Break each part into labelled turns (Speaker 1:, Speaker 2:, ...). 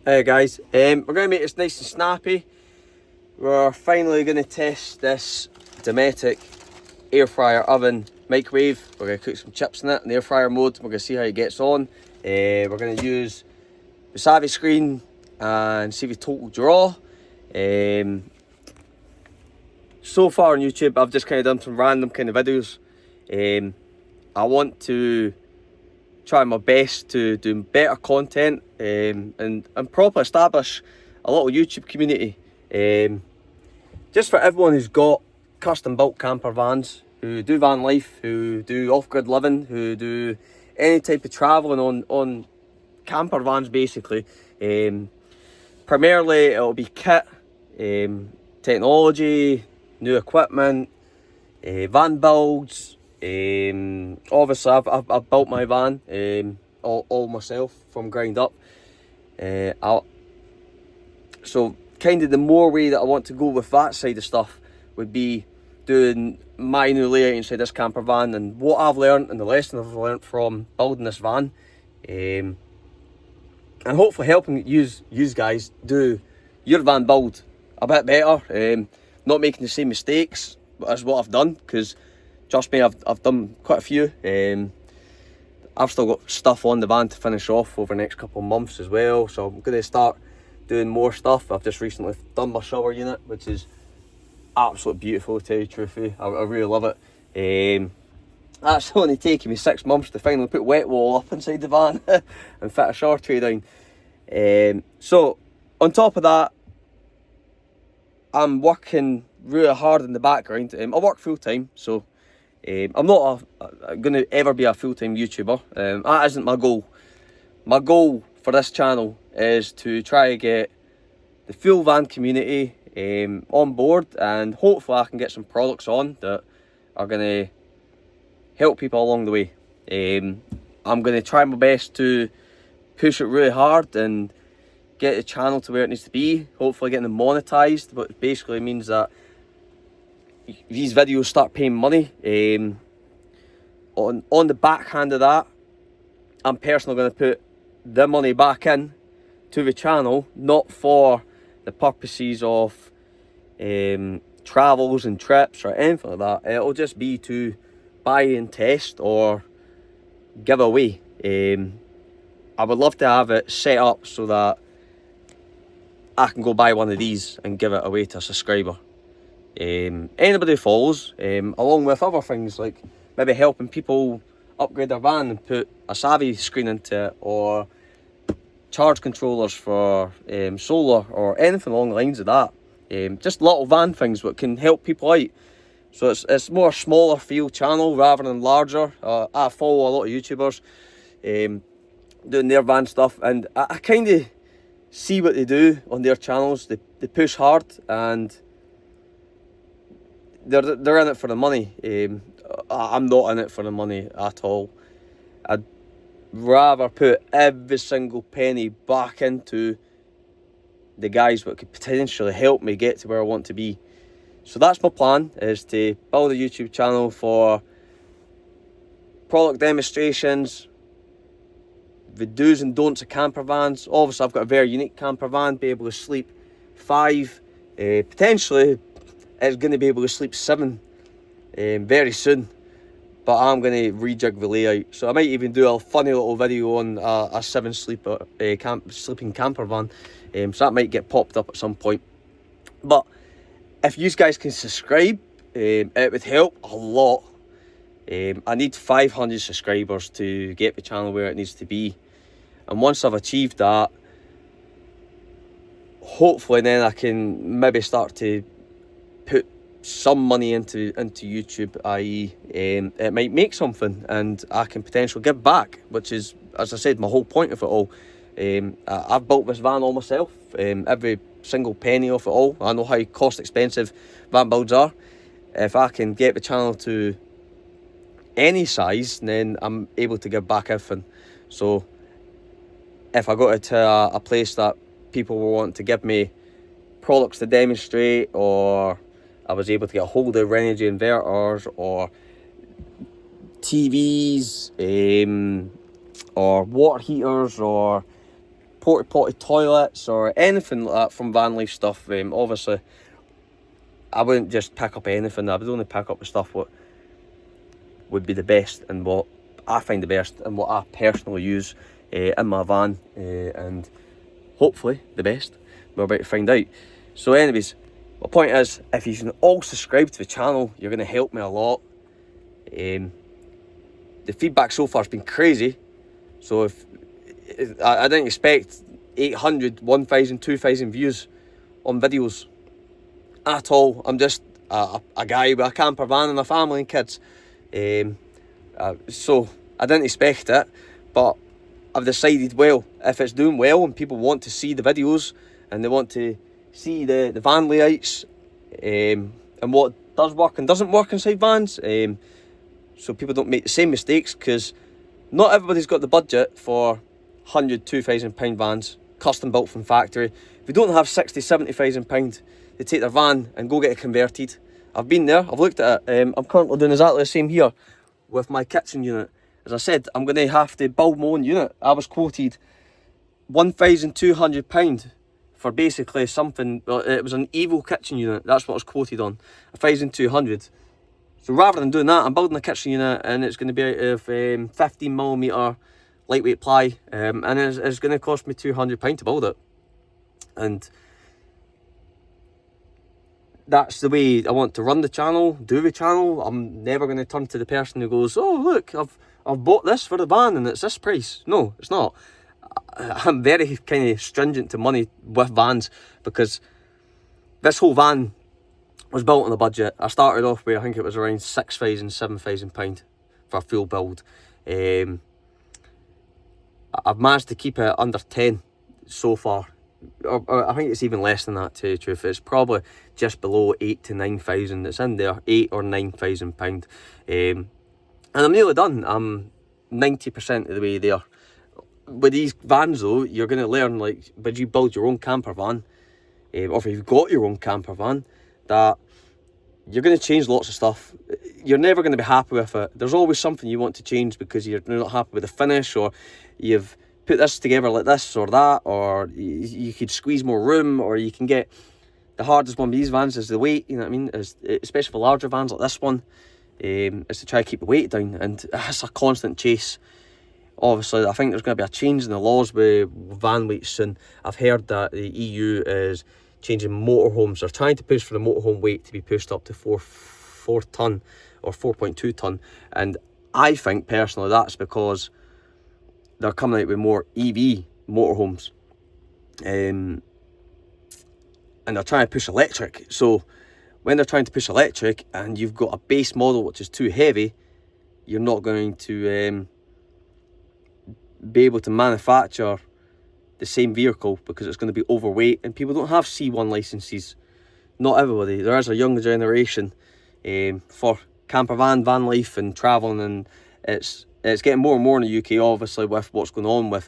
Speaker 1: Hey guys, we're going to make this nice and snappy. We're finally going to test this dometic air fryer oven microwave. We're going to cook some chips in it in the air fryer mode. We're going to see how it gets on. We're going to use the savvy screen and see if it total draw. So far on YouTube I've just kind of done some random kind of videos. I want to try my best to do better content and properly establish a little YouTube community. Just for everyone who's got custom built camper vans, who do van life, who do off-grid living, who do any type of travelling on camper vans basically. Primarily it'll be kit, technology, new equipment, van builds. Obviously I've built my van all myself from ground up. So kind of the more way that I want to go with that side of stuff would be doing my new layout inside this camper van and what I've learned and the lesson I've learned from building this van, and hopefully helping you guys do your van build a bit better, not making the same mistakes as what I've done, because trust me, I've done quite a few. I've still got stuff on the van to finish off over the next couple of months as well, so I'm going to start doing more stuff. I've just recently done my shower unit, which is absolutely beautiful, to tell you the truth. I really love it. That's only taken me 6 months to finally put wet wall up inside the van and fit a shower tray down. So on top of that, I'm working really hard in the background. I work full time, so I'm not going to ever be a full-time YouTuber. That isn't my goal. My goal for this channel is to try to get the full van community on board, and hopefully I can get some products on that are going to help people along the way. I'm going to try my best to push it really hard and get the channel to where it needs to be, hopefully getting them monetized, which basically means that these videos start paying money. On the backhand of that, I'm personally going to put the money back in to the channel, not for the purposes of travels and trips or anything like that. It'll just be to buy and test or give away. I would love to have it set up so that I can go buy one of these and give it away to a subscriber. Anybody who follows, along with other things like maybe helping people upgrade their van and put a savvy screen into it, or charge controllers for solar, or anything along the lines of that. Just little van things that can help people out. So it's more smaller field channel rather than larger. I follow a lot of YouTubers doing their van stuff, and I kind of see what they do on their channels. They push hard and they're in it for the money. I'm not in it for the money at all. I'd rather put every single penny back into the guys that could potentially help me get to where I want to be. So that's my plan, is to build a YouTube channel for product demonstrations, the do's and don'ts of camper vans. Obviously I've got a very unique camper van, be able to sleep 5, potentially it's going to be able to sleep 7 very soon, but I'm going to rejig the layout. So I might even do a funny little video on a 7 sleeping camper van, so that might get popped up at some point. But if you guys can subscribe, it would help a lot. I need 500 subscribers to get the channel where it needs to be, and once I've achieved that, hopefully then I can maybe start to put some money into YouTube, i.e. it might make something and I can potentially give back, which is, as I said, my whole point of it all. I've built this van all myself, every single penny of it all. I know how cost expensive van builds are. If I can get the channel to any size, then I'm able to give back everything. So if I got it to a place that people will want to give me products to demonstrate, or I was able to get a hold of energy inverters or TVs, or water heaters, or porta potty toilets or anything like that from van life stuff, obviously I wouldn't just pick up anything. I would only pick up the stuff what would be the best and what I find the best and what I personally use in my van, and hopefully the best. We're about to find out. So anyways, my point is, if you can all subscribe to the channel, you're going to help me a lot. The feedback so far has been crazy. So if I didn't expect 800, 1,000, 2,000 views on videos at all. I'm just a guy with a camper van and a family and kids. So I didn't expect it, but I've decided, well, if it's doing well and people want to see the videos and they want to see the van layouts, and what does work and doesn't work inside vans, so people don't make the same mistakes, because not everybody's got the budget for £100,000, £2,000 vans, custom built from factory. If you don't have £60,000, £70,000 to take their van and go get it converted, I've been there, I've looked at it. I'm currently doing exactly the same here with my kitchen unit. As I said, I'm going to have to build my own unit. I was quoted £1,200 for basically something. Well, it was an Evo kitchen unit. That's what I was quoted on, 1,200. So rather than doing that, I'm building a kitchen unit, and it's going to be out of 15mm lightweight ply, and it's going to cost me £200 to build it. And that's the way I want to run the channel, do the channel. I'm never going to turn to the person who goes, oh look, I've bought this for the van and it's this price. No, it's not. I'm very kind of stringent to money with vans, because this whole van was built on a budget. I started off with, I think it was around £6,000, £7,000 for a full build. I've managed to keep it under 10 so far. Or I think it's even less than that, to tell you the truth. It's probably just below 8,000 to 9,000. It's in there, £8,000 or £9,000. And I'm nearly done. I'm 90% of the way there. With these vans though, you're going to learn, like, when you build your own camper van, or if you've got your own camper van, that you're going to change lots of stuff. You're never going to be happy with it. There's always something you want to change because you're not happy with the finish, or you've put this together like this or that, or you could squeeze more room, or you can get... The hardest one with these vans is the weight, you know what I mean, especially for larger vans like this one, is to try to keep the weight down, and it's a constant chase. Obviously, I think there's going to be a change in the laws with van weights soon. I've heard that the EU is changing motorhomes. They're trying to push for the motorhome weight to be pushed up to 4 tonne or 4.2 tonne, and I think personally that's because they're coming out with more EV motorhomes, and they're trying to push electric. So when they're trying to push electric and you've got a base model which is too heavy, you're not going to be able to manufacture the same vehicle, because it's going to be overweight, and people don't have C1 licenses. Not everybody. There is a younger generation for camper van life and travelling, and it's getting more and more in the UK, obviously, with what's going on with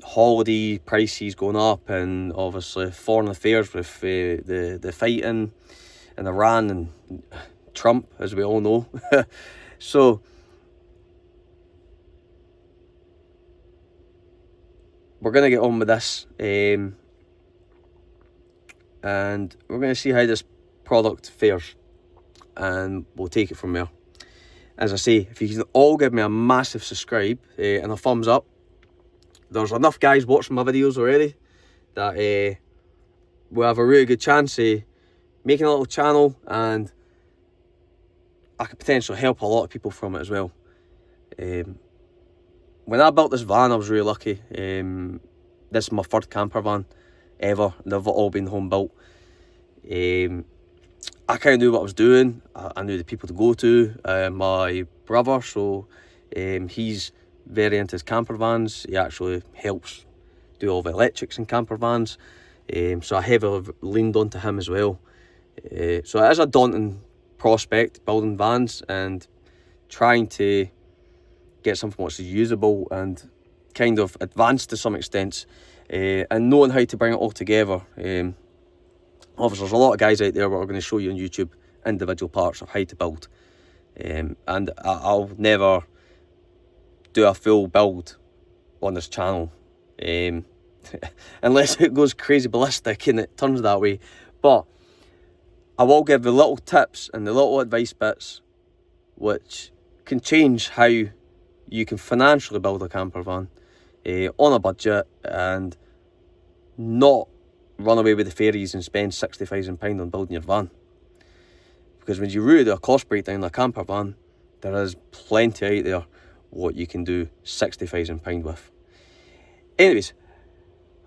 Speaker 1: holiday prices going up, and obviously foreign affairs with the fighting in Iran and Trump, as we all know. So we're going to get on with this, and we're going to see how this product fares, and we'll take it from there. As I say, if you can all give me a massive subscribe and a thumbs up, there's enough guys watching my videos already that we'll have a really good chance of making a little channel, and I could potentially help a lot of people from it as well. When I built this van, I was really lucky. This is my third camper van ever. They've all been home built. I kind of knew what I was doing. I knew the people to go to. My brother, so he's very into his camper vans. He actually helps do all the electrics in camper vans. So I heavily leaned onto him as well. So it is a daunting prospect, building vans and trying to get something which is usable and kind of advanced to some extent, and knowing how to bring it all together. Obviously there's a lot of guys out there that are going to show you on YouTube individual parts of how to build, and I'll never do a full build on this channel. unless it goes crazy ballistic and it turns that way. But I will give the little tips and the little advice bits which can change how you can financially build a camper van on a budget and not run away with the fairies and spend £60,000 on building your van. Because when you really do a cost breakdown on a camper van, there is plenty out there what you can do £60,000 with. Anyways,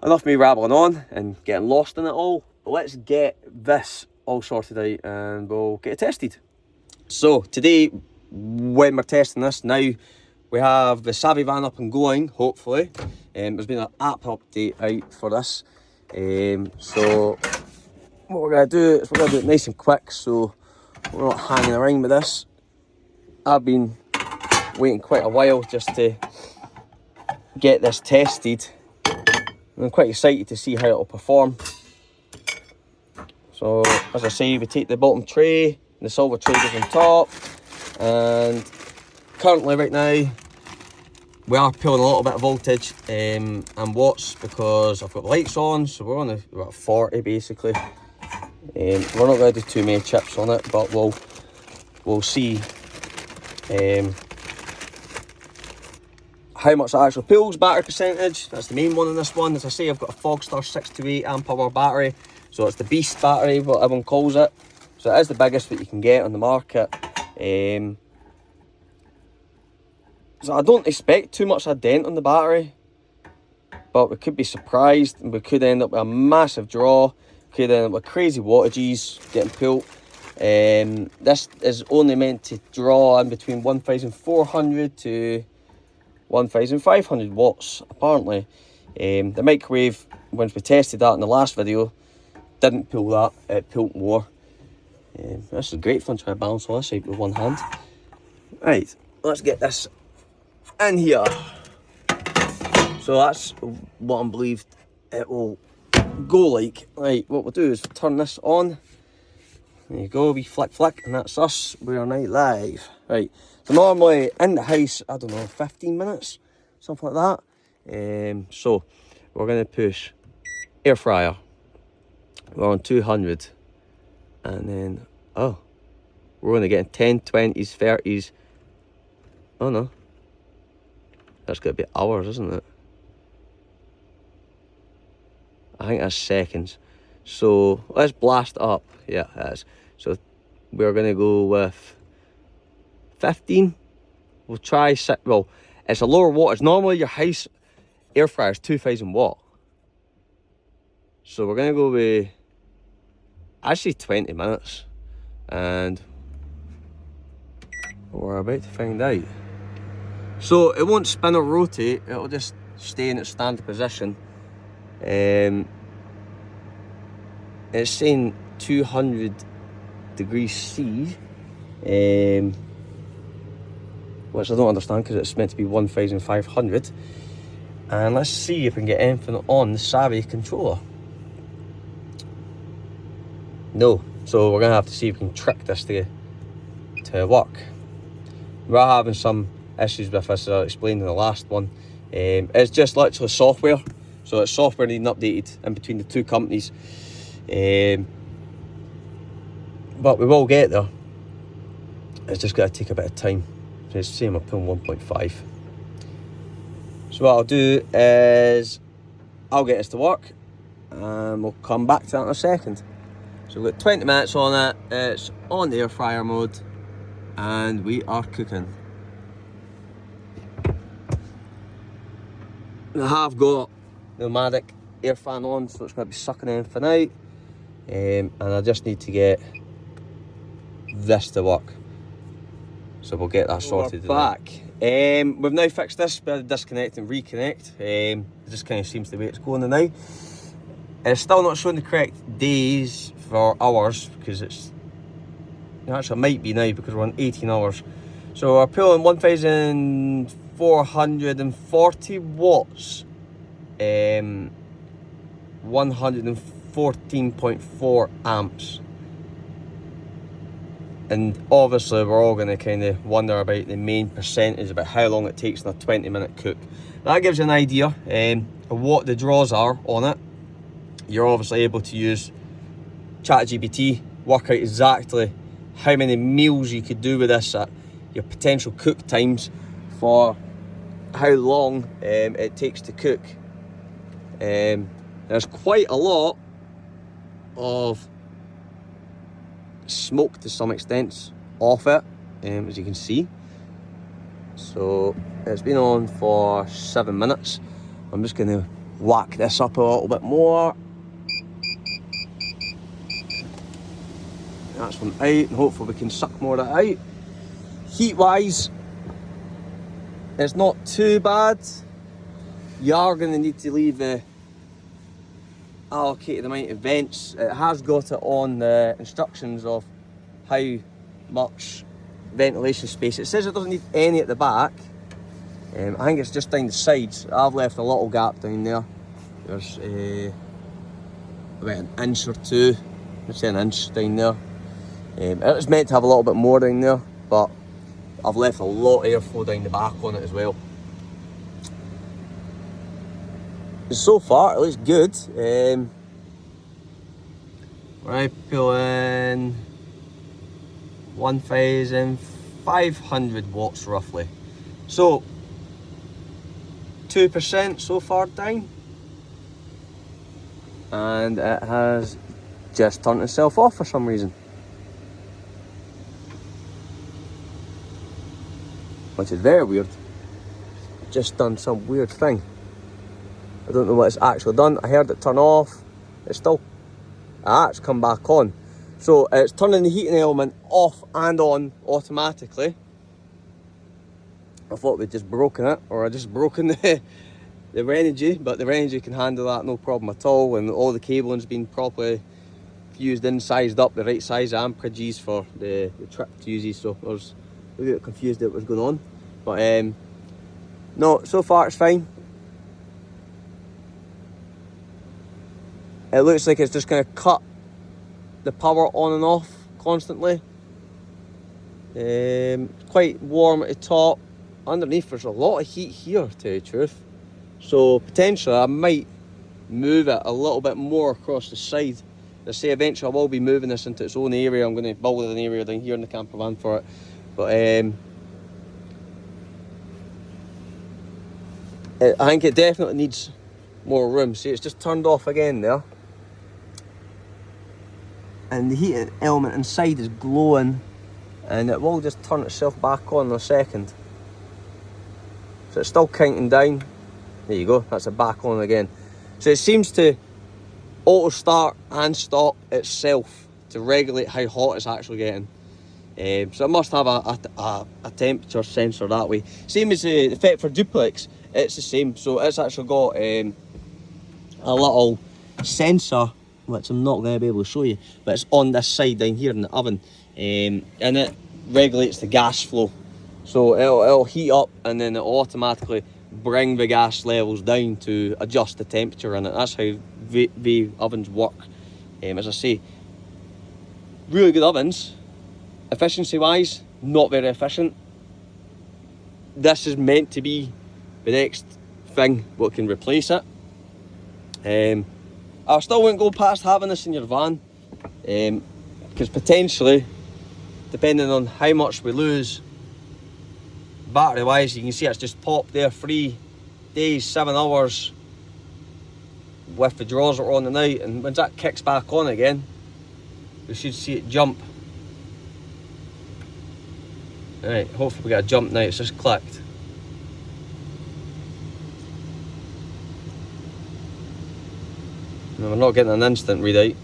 Speaker 1: enough of me rambling on and getting lost in it all. Let's get this all sorted out and we'll get it tested. So today, when we're testing this, now we have the Savvy van up and going, hopefully. There's been an app update out for this. So what we're going to do is we're going to do it nice and quick, so we're not hanging around with this. I've been waiting quite a while just to get this tested. I'm quite excited to see how it'll perform. So as I say, we take the bottom tray, the silver tray goes on top, and currently right now we are pulling a little bit of voltage and watts because I've got the lights on, so we're on about 40 basically. We're not going to do too many chips on it, but we'll see how much it actually pulls. Battery percentage, that's the main one in this one. As I say, I've got a Fogstar 628 amp hour battery, so it's the beast battery, what everyone calls it. So it is the biggest that you can get on the market. So I don't expect too much of a dent on the battery, but we could be surprised and we could end up with a massive draw, could end up with crazy wattages getting pulled. This is only meant to draw in between 1,400 to 1,500 watts apparently. The microwave, once we tested that in the last video, didn't pull that, it pulled more. This is great fun trying to balance all this out with one hand. Right, let's get this in here. So that's what I'm believed it will go like. Right, what we'll do is turn this on. There you go, we flick, and that's us. We are now live. Right, so normally in the house, I don't know, 15 minutes, something like that. So we're going to push air fryer. We're on 200, and then we're going to get 10, 20s, 30s. Oh no, that's going to be hours, isn't it? I think that's seconds. So let's blast up. Yeah, it is. So we're going to go with 15. We'll try, well, it's a lower wattage. Normally your house air fryer is 2,000 watt. So we're going to go with actually 20 minutes. And we're about to find out. So it won't spin or rotate, it'll just stay in its standard position. It's saying 200 degrees C, which I don't understand because it's meant to be 1,500. And let's see if we can get anything on the Savvy controller. No, so we're gonna have to see if we can trick this to work. We're having some issues with this, as I explained in the last one. It's just literally software, so it's software needing updated in between the two companies. But we will get there. It's just got to take a bit of time. So it's the same, I'm pulling 1.5. So what I'll do is I'll get this to work and we'll come back to that in a second. So we've got 20 minutes on it, it's on the air fryer mode, and we are cooking. I have got the dometic air fan on, so it's going to be sucking anything out. And I just need to get this to work. So we'll get that sorted. We're back. We've now fixed this, we had to disconnect and reconnect. It just kind of seems the way it's going now. It's still not showing the correct days for hours, because it's actually might be now because we're on 18 hours. So we're pulling 1,440 watts, 114.4 amps. And obviously we're all going to kind of wonder about the main percentage, about how long it takes in a 20-minute cook. that gives you an idea of what the draws are on it. You're obviously able to use ChatGPT, work out exactly how many meals you could do with this at your potential cook times for how long it takes to cook. There's quite a lot of smoke to some extent off it, as you can see. So it's been on for 7 minutes. I'm just going to whack this up a little bit more. That's one out, and hopefully we can suck more of that out. Heat wise, it's not too bad. You are going to need to leave the allocated amount of vents. It has got it on the instructions of how much ventilation space. It says it doesn't need any at the back. I think it's just down the sides. I've left a little gap down there. There's about an inch or two. Let's say an inch down there. It's meant to have a little bit more down there, but I've left a lot of airflow down the back on it as well. So far, it looks good. I pull in 1,500 watts roughly. So 2% so far down, and it has just turned itself off for some reason, which is very weird. Just done some weird thing. I don't know what it's actually done. I heard it turn off. It's still, it's come back on. So it's turning the heating element off and on automatically. I thought we'd just broken it, or I just broken the Renogy, but the Renogy can handle that no problem at all, and all the cabling's been properly fused in, sized up, the right size amperages for the trip fuses, so I was a little bit confused at what was going on. But no, so far it's fine. It looks like it's just going to cut the power on and off constantly. Quite warm at the top. Underneath there's a lot of heat here, to tell you the truth. So potentially I might move it a little bit more across the side. I say eventually I will be moving this into its own area. I'm going to build an area down here in the camper van for it. But I think it definitely needs more room. See, it's just turned off again there. And the heat element inside is glowing, and it will just turn itself back on in a second. So it's still counting down. There you go, that's it back on again. So it seems to auto start and stop itself to regulate how hot it's actually getting. So it must have a temperature sensor that way. Same as the effect for duplex, it's the same. So it's actually got a little sensor, which I'm not going to be able to show you, but it's on this side down here in the oven, and it regulates the gas flow. So it'll heat up, and then it'll automatically bring the gas levels down to adjust the temperature in it. That's how the ovens work. As I say, really good ovens. Efficiency wise, not very efficient. This is meant to be the next thing what can replace it. I still wouldn't go past having this in your van, because potentially, depending on how much we lose battery wise, you can see it's just popped there 3 days, 7 hours with the drawers that are on the night, and once that kicks back on again, we should see it jump. Right, hopefully we get a jump now. It's just clicked. No, we're not getting an instant readout,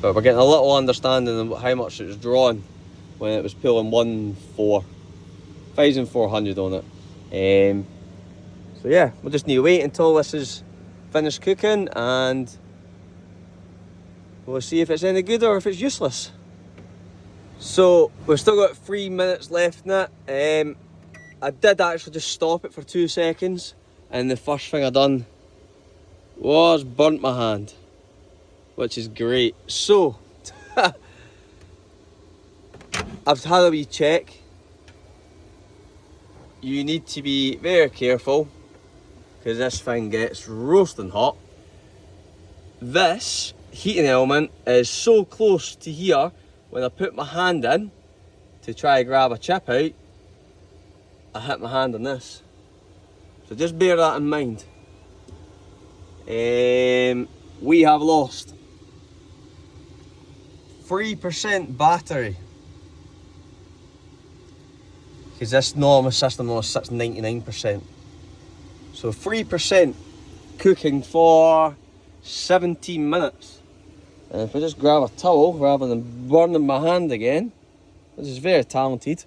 Speaker 1: but we're getting a little understanding of how much it was drawn when it was pulling 1,400 on it. So yeah, we'll just need to wait until this is finished cooking, and we'll see if it's any good or if it's useless. So we've still got 3 minutes left in it. I did actually just stop it for 2 seconds, and the first thing I done was burnt my hand, which is great. So I've had a wee check. you need to be very careful because this thing gets roasting hot. This heating element is so close to here, when I put my hand in to try to grab a chip out, I hit my hand on this. So just bear that in mind. We have lost 3% battery, because this normal system was 99%. So 3% cooking for 17 minutes. And if I just grab a towel rather than burning my hand again, this is very talented,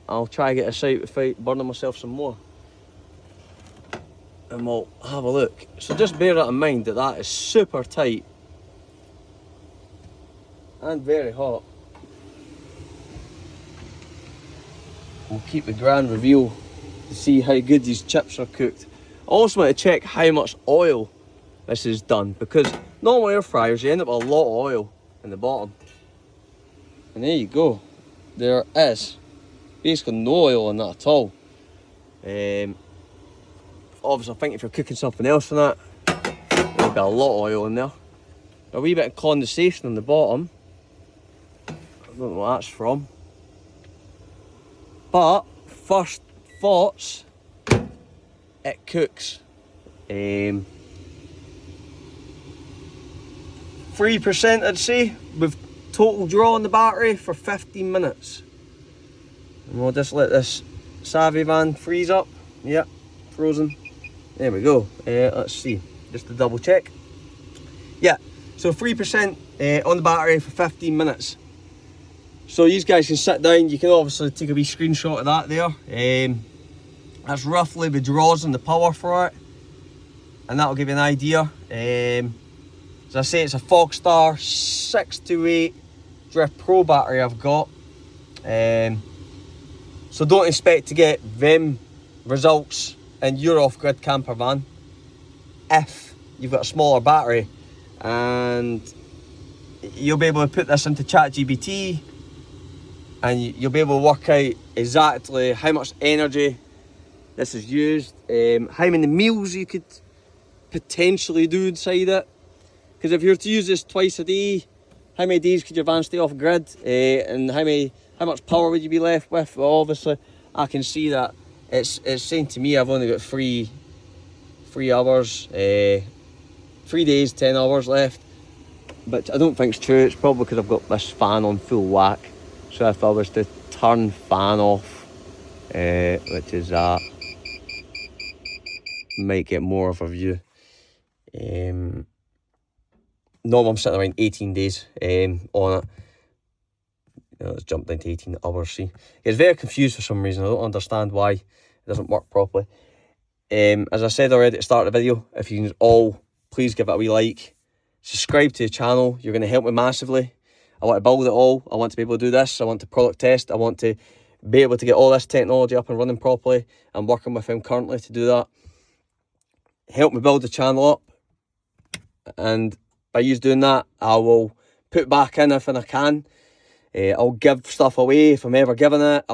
Speaker 1: I'll try to get this out without burning myself some more. And we'll have a look. So just bear that in mind, that that is super tight and very hot. We'll keep the grand reveal to see how good these chips are cooked. I also want to check how much oil this is done, because normal air fryers, you end up with a lot of oil in the bottom. And there you go. There is basically no oil in that at all. Obviously, I think if you're cooking something else in that, there'll be a lot of oil in there. A wee bit of condensation on the bottom. I don't know what that's from. But first thoughts, it cooks. 3% I'd say, with total draw on the battery for 15 minutes. And we'll just let this savvy van freeze up. Yep, frozen. There we go. Let's see, just to double check. Yeah, so 3% on the battery for 15 minutes. So you guys can sit down, you can obviously take a wee screenshot of that there. That's roughly the draws and the power for it, and that'll give you an idea. As I say, it's a Fogstar 628 Drift Pro battery I've got. So don't expect to get them results in your off-grid camper van if you've got a smaller battery. And you'll be able to put this into ChatGPT, and you'll be able to work out exactly how much energy this is used, how many meals you could potentially do inside it. Because if you were to use this twice a day, how many days could your van stay off grid, and how much power would you be left with? Well, obviously I can see that it's saying to me I've only got three hours, 3 days, 10 hours left. But I don't think it's true. It's probably because I've got this fan on full whack. So if I was to turn fan off, which is that, might get more of a view. Normally I'm sitting around 18 days on it. It's jumped down to 18 hours, see. It's very confused for some reason. I don't understand why it doesn't work properly. As I said already at the start of the video, if you can all, please give it a wee like. Subscribe to the channel, you're going to help me massively. I want to build it all. I want to be able to do this. I want to product test. I want to be able to get all this technology up and running properly. I'm working with him currently to do that. Help me build the channel up. And by you doing that, I will put back in everything I can. I'll give stuff away if I'm ever giving it.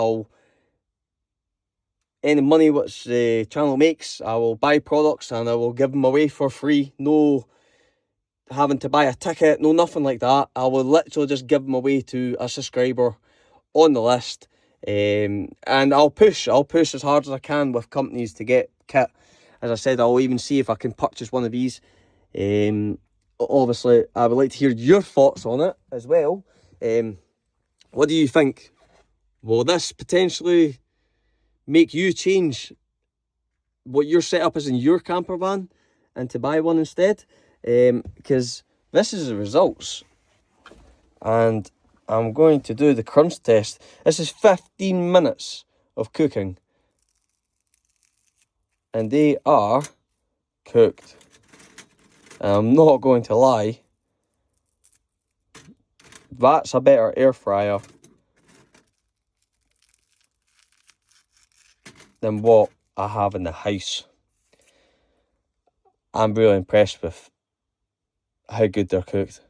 Speaker 1: Any money which the channel makes, I will buy products and I will give them away for free. No having to buy a ticket, no nothing like that. I will literally just give them away to a subscriber on the list. And I'll push as hard as I can with companies to get kit. As I said, I'll even see if I can purchase one of these. Obviously, I would like to hear your thoughts on it as well. What do you think? Will this potentially make you change what your setup is in your camper van and to buy one instead? Because this is the results, and I'm going to do the crunch test. This is 15 minutes of cooking, and they are cooked. I'm not going to lie, that's a better air fryer than what I have in the house. I'm really impressed with how good they're cooked.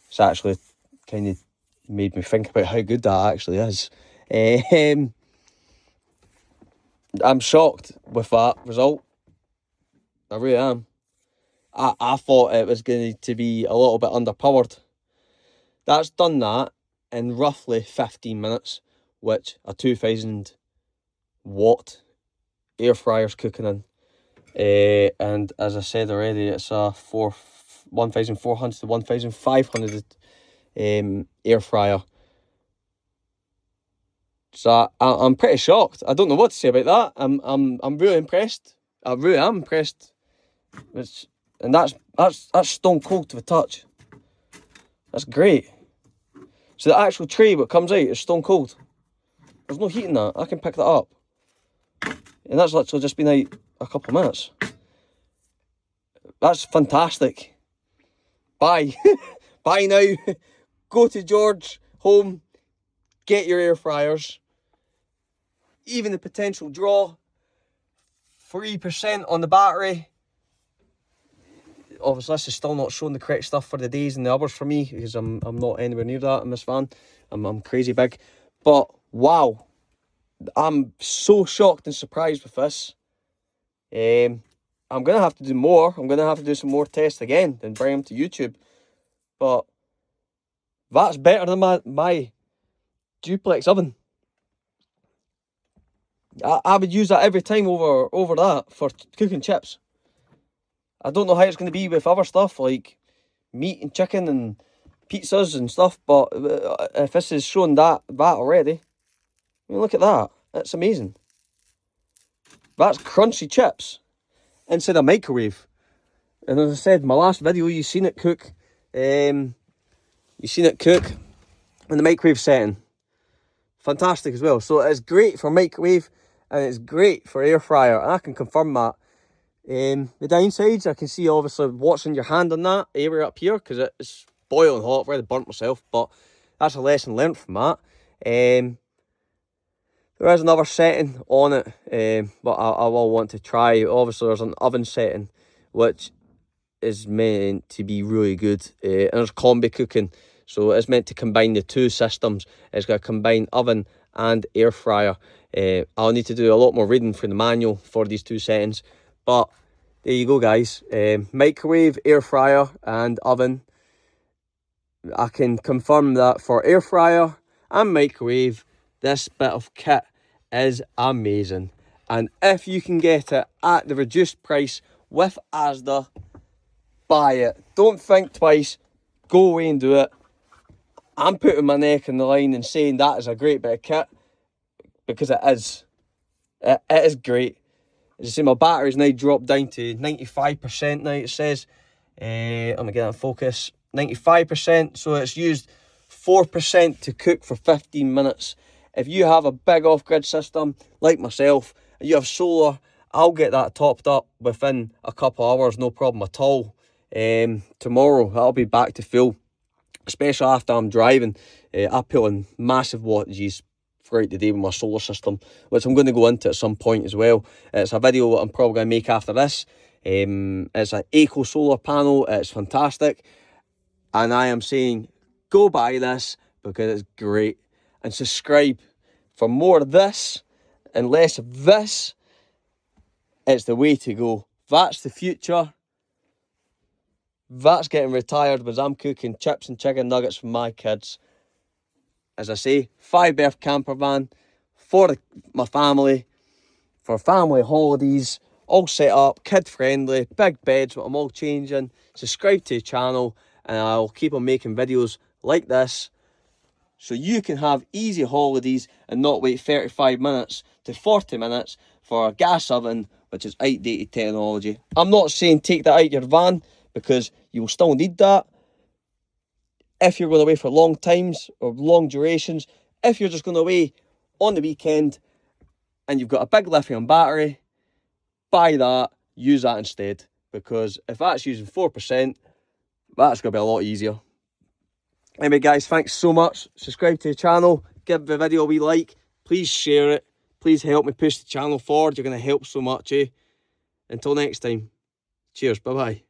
Speaker 1: It's actually kind of made me think about how good that actually is. I'm shocked with that result. I really am. I thought it was going to be a little bit underpowered. That's done that in roughly 15 minutes, which a 2000 watt air fryer's cooking in. And as I said already, it's a 1400 to 1500 air fryer. So I'm pretty shocked. I don't know what to say about that. I'm really impressed. I really am impressed. And that's stone cold to the touch. That's great. So the actual tray what comes out is stone cold. There's no heat in that. I can pick that up. And that's literally just been out a couple of minutes. That's fantastic. Buy. Buy now. Go to George Home. Get your air fryers. Even the potential draw. 3% on the battery. Obviously, this is still not showing the correct stuff for the days and the hours for me, because I'm not anywhere near that in this van. I'm crazy big. But wow. I'm so shocked and surprised with this. I'm going to have to do more. I'm going to have to do some more tests again and bring them to YouTube. But that's better than my duplex oven. I would use that every time over that for cooking chips. I don't know how it's going to be with other stuff like meat and chicken and pizzas and stuff, but if this is showing that already, I mean, look at that. That's amazing. That's crunchy chips inside a microwave. And as I said, my last video, you seen it cook. You seen it cook in the microwave setting. Fantastic as well. So it's great for microwave and it's great for air fryer, and I can confirm that. The downsides, I can see obviously watching your hand on that area up here, because it's boiling hot. I've already burnt myself, but that's a lesson learned from that. There is another setting on it, but I will want to try. Obviously, there's an oven setting, which is meant to be really good. And there's combi cooking, so it's meant to combine the two systems. It's going to combine oven and air fryer. I'll need to do a lot more reading for the manual for these two settings. But there you go, guys. Microwave, air fryer, and oven. I can confirm that for air fryer and microwave, this bit of kit is amazing. And if you can get it at the reduced price with Asda, buy it. Don't think twice. Go away and do it. I'm putting my neck on the line and saying that is a great bit of kit, because it is. It is great. As I say, my battery's now dropped down to 95% now, it says. Let me get that in focus. 95%, so it's used 4% to cook for 15 minutes. If you have a big off-grid system, like myself, and you have solar, I'll get that topped up within a couple of hours, no problem at all. Tomorrow, I'll be back to full, especially after I'm driving. I put on massive wattages throughout the day with my solar system, which I'm going to go into at some point as well. It's a video that I'm probably going to make after this. It's an eco solar panel. It's fantastic, and I am saying go buy this because it's great, and subscribe for more of this and less of this. It's the way to go. That's the future. That's getting retired because I'm cooking chips and chicken nuggets for my kids. As I say, 5-berth camper van for my family, for family holidays, all set up, kid friendly, big beds, what I'm all changing. Subscribe to the channel and I'll keep on making videos like this so you can have easy holidays and not wait 35 minutes to 40 minutes for a gas oven, which is outdated technology. I'm not saying take that out your van, because you will still need that if you're going away for long times or long durations. If you're just going away on the weekend and you've got a big lithium battery, buy that, use that instead, because if that's using 4%, that's going to be a lot easier. Anyway, guys, thanks so much. Subscribe to the channel, give the video a wee like, please share it, please help me push the channel forward. You're going to help so much, eh? Until next time, cheers, bye bye.